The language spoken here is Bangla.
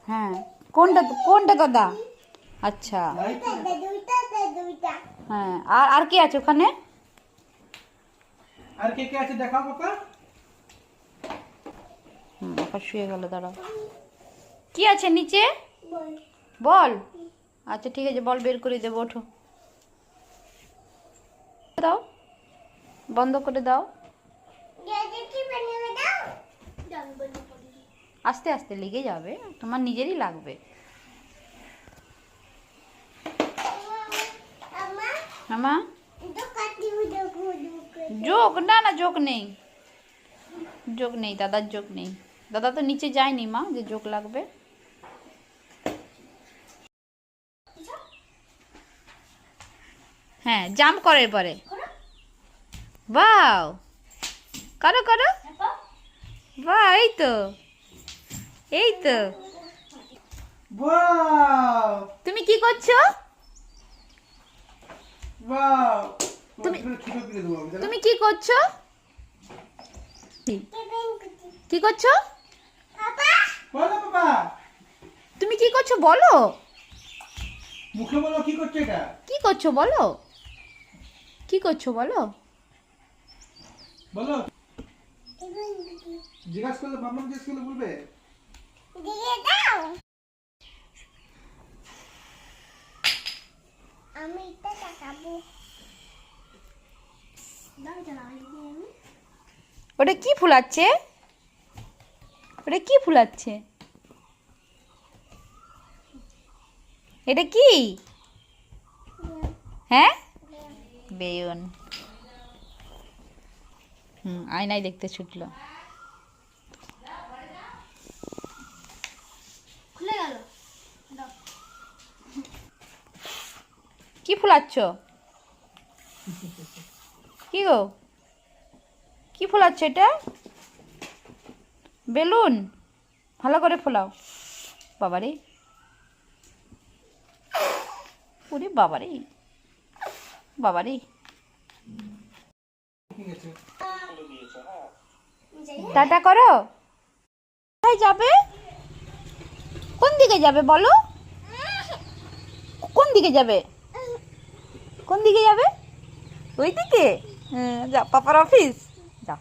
হ্যাঁ, কোনটা কোনটা দাদা? আচ্ছা, হ্যাঁ। আর আর কি আছে ওখানে? আর কে কে আছে দেখাও পাপা। বাবা শুয়ে গেল, দাঁড়াও। কি আছে নিচে? বল। আচ্ছা ঠিক আছে, বল বের করে দেবো, ওঠো। দাও, বন্ধ করে দাও। আস্তে আস্তে লেগে যাবে, তোমার নিজেরই লাগবে। মামা যোগ না, না যোগ নেই, যোগ নেই, দাদার যোগ নেই। দাদা তো নিচে যায়নি মা, যে যোগ লাগবে। হ্যাঁ, জাম্প করো এরপরে। বাও, করো করো। বাহ, এই তো, এই তো। ওয়াও তুমি কি করছো? ওয়াও তুমি ছোট করে দেবো আমি। তুমি কি করছো? কি করছো? বলো বাবা, তুমি কি করছো বলো? মুখে বলো কি করছো এটা। কি করছো বলো? কি করছো বলো? বলো, জিজ্ঞাসা করলে মাম্মা জিজ্ঞাসা করলে বলবে। আমি এটা তাকাবো। ওটা কি ফুলাচ্ছে? ওটা কি ফুলাচ্ছে? এটা কি? হ্যাঁ, বেগুন। আয়নায় দেখতে ছুটলো। খুলে গেল। কি ফুলাচ্ছ? কি গো, কি ফুলাচ্ছ এটা? বেলুন? ভালো করে ফোলাও। বাবারে, ওরে বাবারে, বাবারে। ঠিক আছে, টাটা করো। কোথায় যাবে? কোন দিকে যাবে বলো? কোন দিকে যাবে? কোন দিকে যাবে? ওই দিকে? যা, পাপার অফিস। যা।